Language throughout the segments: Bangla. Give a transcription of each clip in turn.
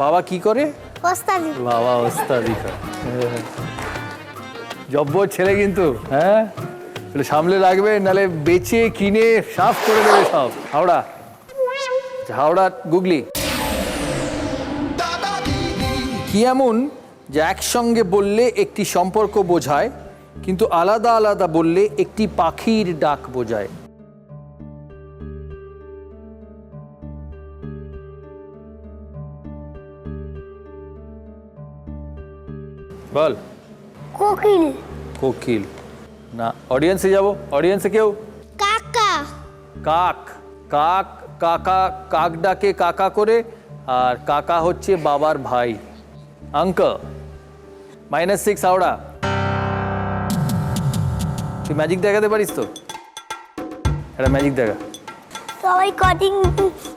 বাবা কি করে? ওস্তাদি। বাবা ওস্তাদি করে। জব্বর ছেলে কিন্তু, হ্যাঁ সামলে রাখবে, নালে বেচে কিনে সাফ করে দেবে সব। হাওড়া হাওড়া গুগলি। কি এমন যে একসঙ্গে বললে একটি সম্পর্ক বোঝায়, কিন্তু আলাদা আলাদা বললে একটি পাখির ডাক বোঝায়? বল। কোকিল। কোকিল না, অডিয়েন্সে যাব। অডিয়েন্সে কেউ? কাকা। কাক। কাক কাকা, কাক ডাকে কাকা করে, আর কাকা হচ্ছে বাবার ভাই। অঙ্ক -6 হাওড়া। তুই ম্যাজিক দেখাতে পারিস তো? একটা ম্যাজিক দেখা। সবাই কদিন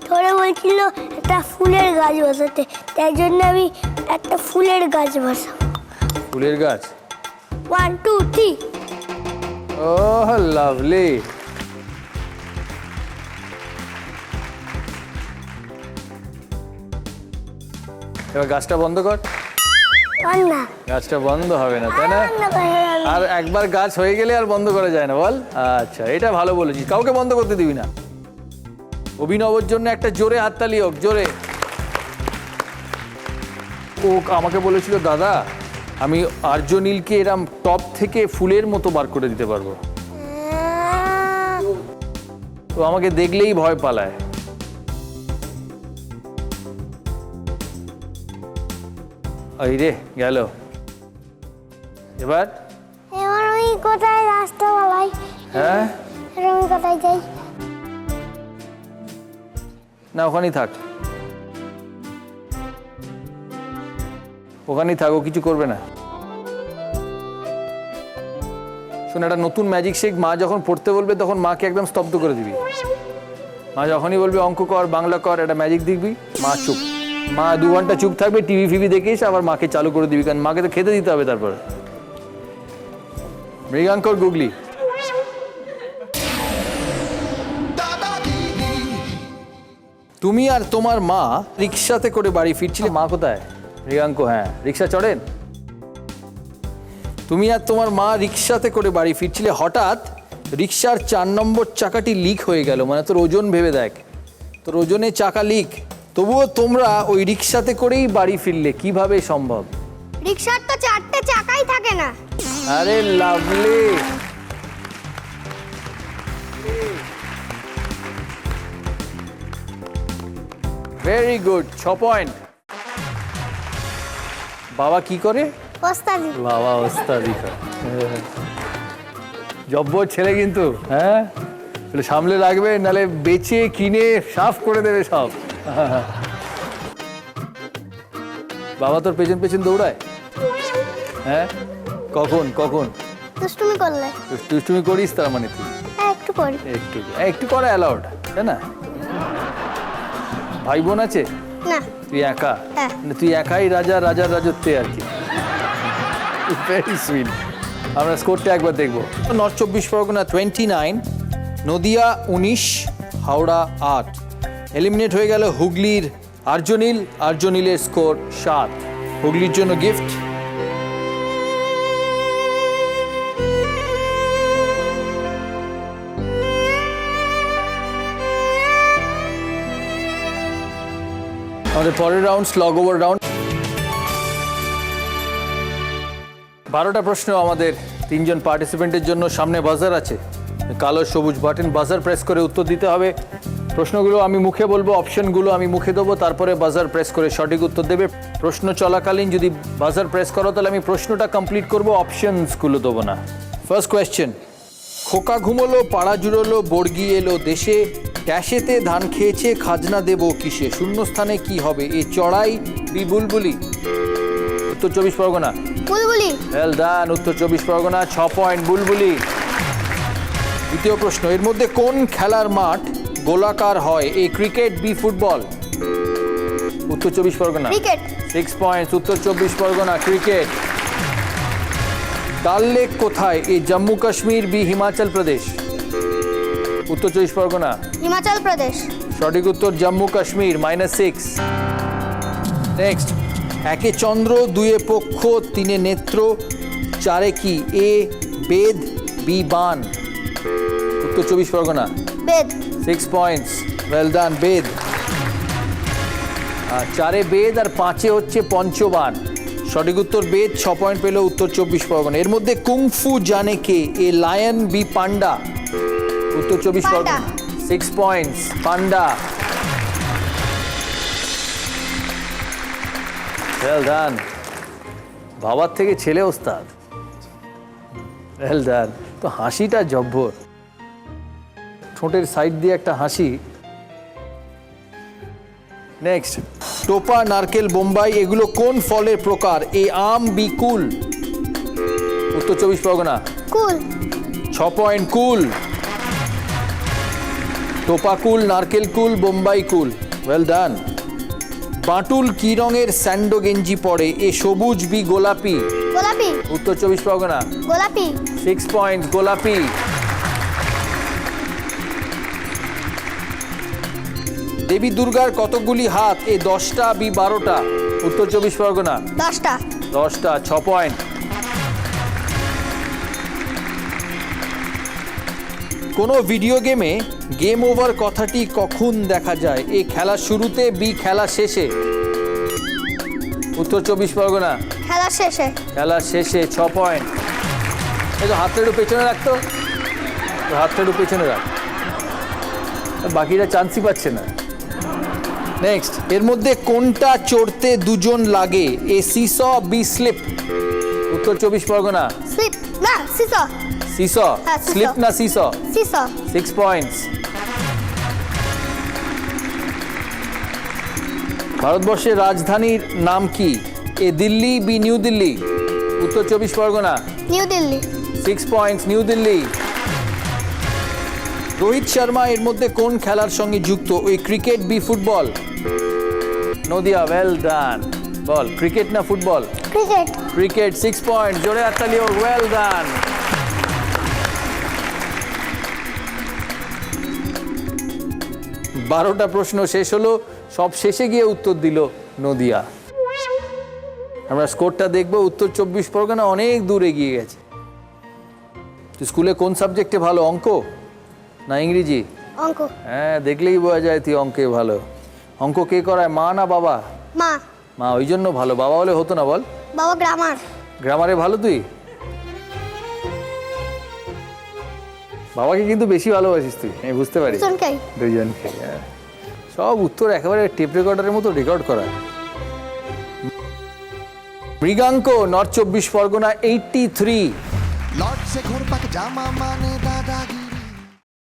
ধরে বলছিল একটা ফুলের গাছ বসাতে, তাই জন্য আমি একটা ফুলের গাছ বসাবো। ফুলের গাছ? 1 2 3। ওহ লাভলি। এবার গাছটা বন্ধ কর। না, গাছটা বন্ধ হবে না, তাই না? আর একবার গাছ হয়ে গেলে আর বন্ধ করা যায় না, বল। আচ্ছা, এটা ভালো বলেছিস, কাউকে বন্ধ করতে দিবি না। অভিনবর জন্য একটা জোরে হাততালি হোক, জোরে। ও আমাকে বলেছিল, দাদা আমি আর্যনীলকে এরম টপ থেকে ফুলের মতো বার করে দিতে পারবো। তো আমাকে দেখলেই ভয় পালায়। এই রে গেল। এবার এবার ওই কোথায় রাস্তা বলাই? হ্যাঁ, আমি কোথায় যাই? না ওখানেই থাক, ওখানেই থাক, ও কিছু করবে না। শোন, একটা নতুন ম্যাজিক শেখ। মা যখন পড়তে বলবে তখন মাকে একদম স্তব্ধ করে দিবি। মা যখনই বলবে অঙ্ক কর, বাংলা কর, একটা ম্যাজিক দেখবি, মা চুপ। মা 2 ঘন্টা চুপ থাকবে, টিভি ফিভি দেখে এসে আবার মাকে চালু করে দিবি, কারণ মাকে তো খেতে দিতে হবে। তারপর মৃগাঙ্কর গুগলি। তুমি আর তোমার মা রিক্সাতে করে বাড়ি ফিরছিলে। মা কোথায়? মৃগাঙ্ক। হ্যাঁ, রিক্সা চড়েন। তুমি আর তোমার মা রিক্সাতে করে বাড়ি ফিরছিলে, হঠাৎ রিক্সার 4 নম্বর চাকাটি লিক হয়ে গেল। মানে তোর ওজন ভেবে দেখ, তোর ওজনে চাকা লিক, তবুও তোমরা ওই রিক্সাতে করেই বাড়ি ফিরলে, কিভাবে সম্ভব? রিকশার তো 4টে চাকাই থাকে না। আরে লাভলি। Very good, 6 point. বাবা কি করে? ওস্তাদি। বাবা ওস্তাদি করে। জব্বর ছেলে কিন্তু, হ্যাঁ সামলে রাখবে, নালে বেচে কিনে সাফ করে দেবে সব। বাবা তোর পেছন পেছন দৌড়ায়? হ্যাঁ, কখন কখন? দুষ্টুমি করলে? দুষ্টুমি করিস তার মানে তুই? হ্যাঁ, একটু করি। একটু করা অ্যালাউড, তাই না? ভাই বোন আছে? না। তুই একা? হ্যাঁ। মানে তুই একাই রাজা, রাজার রাজত্বে আর কি। Very sweet. আমরা স্কোরটা একবার দেখবো। নর্থ 24 পরগনা 29, নদিয়া 19, হাওড়া 8। এলিমিনেট হয়ে গেল হুগলির আর্যনীল। আর্যনীলের স্কোর 7। হুগলির জন্য গিফট। আমাদের পরের রাউন্ড স্লগ ওভার রাউন্ড। 12টা প্রশ্ন আমাদের 3 জন পার্টিসিপেন্টের জন্য। সামনে বাজার আছে, কালো সবুজ বাটন, বাজার প্রেস করে উত্তর দিতে হবে। প্রশ্নগুলো আমি মুখে বলবো, অপশনগুলো আমি মুখে দেবো, তারপরে বাজার প্রেস করে সঠিক উত্তর দেবে। প্রশ্ন চলাকালীন যদি বাজার প্রেস করো তাহলে আমি প্রশ্নটা কমপ্লিট করবো, অপশনসগুলো দেবো না। First question. খোকা ঘুমোলো, পাড়া জুড়োলো, বর্গি এলো দেশে, ক্যাশেতে ধান খেয়েছে, খাজনা দেবো কিসে? শূন্যস্থানে কি হবে? এ চড়াই, বি বুলবুলি। উত্তর 24 পরগনা। বুলবুলি। ওয়েল ডান, উত্তর 24 পরগনা, 6 পয়েন্ট, বুলবুলি। দ্বিতীয় প্রশ্ন। এর মধ্যে কোন খেলার মাঠ গোলাকার হয়? এ ক্রিকেট, বি ফুটবল? উত্তর 24 পরগনা। ক্রিকেট। 6 পয়েন্টস, উত্তর 24 পরগনা, ক্রিকেট। ডাল লেক কোথায়? এ জম্মু কাশ্মীর, বি হিমাচল প্রদেশ? উত্তর 24 পরগনা। হিমাচল প্রদেশ। সঠিক উত্তর জম্মু কাশ্মীর, -6। নেক্সট, একে চন্দ্র, দুয়ে পক্ষ, তিনে নেত্র, চারে কি? এ বেদ, বি বান। উত্তর 24 পরগনা। বেদ। 6 পয়েন্টস, ওয়েল ডান, বেদ। আর চারে বেদ আর পাঁচে হচ্ছে পঞ্চবান। সঠিক উত্তর বেদ, 6 পয়েন্ট পেল উত্তর 24 পরগনা। এর মধ্যে কুংফু জানে কে? A lion, B Panda. উত্তর 24 Panda. Parganas. 6 points, Panda. Well done. বাবার থেকে ছেলে ওস্তাদ। Well done. তো হাসিটা জব্বর, ঠোঁটের সাইড দিয়ে একটা হাসি। নেক্সট, টোপা, নারকেল, বোম্বাই এগুলো কোন ফলের প্রকার? এ আম, বি কুল। উত্তর 24 পরগনা। কুল। 6 পয়েন্ট, কুল। টোপা কুল, নারকেল কুল, বোম্বাই কুল। Well done. বাটুল কি রঙের স্যান্ডো গেঞ্জি পরে? এ সবুজ, বি গোলাপি। গোলাপি। উত্তর 24 পরগনা। গোলাপি। 6 পয়েন্ট, গোলাপি। দেবী দুর্গার কতগুলি হাত? এ 10টা, বি 12টা। উত্তর 24 পরগনা। 10টা। 10টা, 6 পয়েন্ট। কোনো ভিডিও গেমে গেম ওভার কথাটি কখন দেখা যায়? এ খেলার শুরুতে, বি খেলা শেষে। উত্তর 24 পরগনা। খেলার শেষে। খেলার শেষে, 6 পয়েন্ট। এই তো হাতটা একটু পেছনে রাখতো, হাতটা একটু পেছনে রাখ, বাকিরা চান্সই পাচ্ছে না। নেক্সট, এর মধ্যে কোনটা চড়তে দুজন লাগে? A seesaw, B slip. উত্তর 24 পরগনা। স্লিপ না সিস। সিস। হ্যাঁ, সিস। স্লিপ না সিস? সিস। 6 পয়েন্টস। ভারতবর্ষের রাজধানীর নাম কি? A Delhi, B New Delhi. উত্তর 24 Parganas. New Delhi. 6 points, New Delhi. Rohit Sharma এর মধ্যে কোন খেলার সঙ্গে যুক্ত? ওই cricket, B football. Nadia, well done. বল, ক্রিকেট না ফুটবল? ক্রিকেট। ক্রিকেট। 6 পয়েন্ট, জোরে হাততালি হোক, ওয়েল ডান। বারোটা প্রশ্ন শেষ হলো, সব শেষে গিয়ে উত্তর দিল নদিয়া। আমরা স্কোরটা দেখবো। উত্তর 24 পরগনা অনেক দূর এগিয়ে গেছে। তুই স্কুলে কোন সাবজেক্টে ভালো, অঙ্ক না ইংরেজি? অঙ্ক। হ্যাঁ, দেখলেই বোঝা যায় তুই অঙ্কে ভালো। অঙ্ক কে করায়, মা না বাবা? মা। মা, ওই জন্য ভালো। বাবা হলে হতো না, বল। বাবা গ্রামার। গ্রামারে ভালো তুই? বাবাকে কিন্তু বেশি ভালোবাসিস তুই, আমি বুঝতে পারি। দুজনকেই। দুজনকে, হ্যাঁ। সব উত্তর একেবারে টেপ রেকর্ডারের মতো রেকর্ড করা। মৃগাঙ্ক, নর্থ 24 পরগনা, 83। लॉर्ड से घोर पक जामा माने दादागी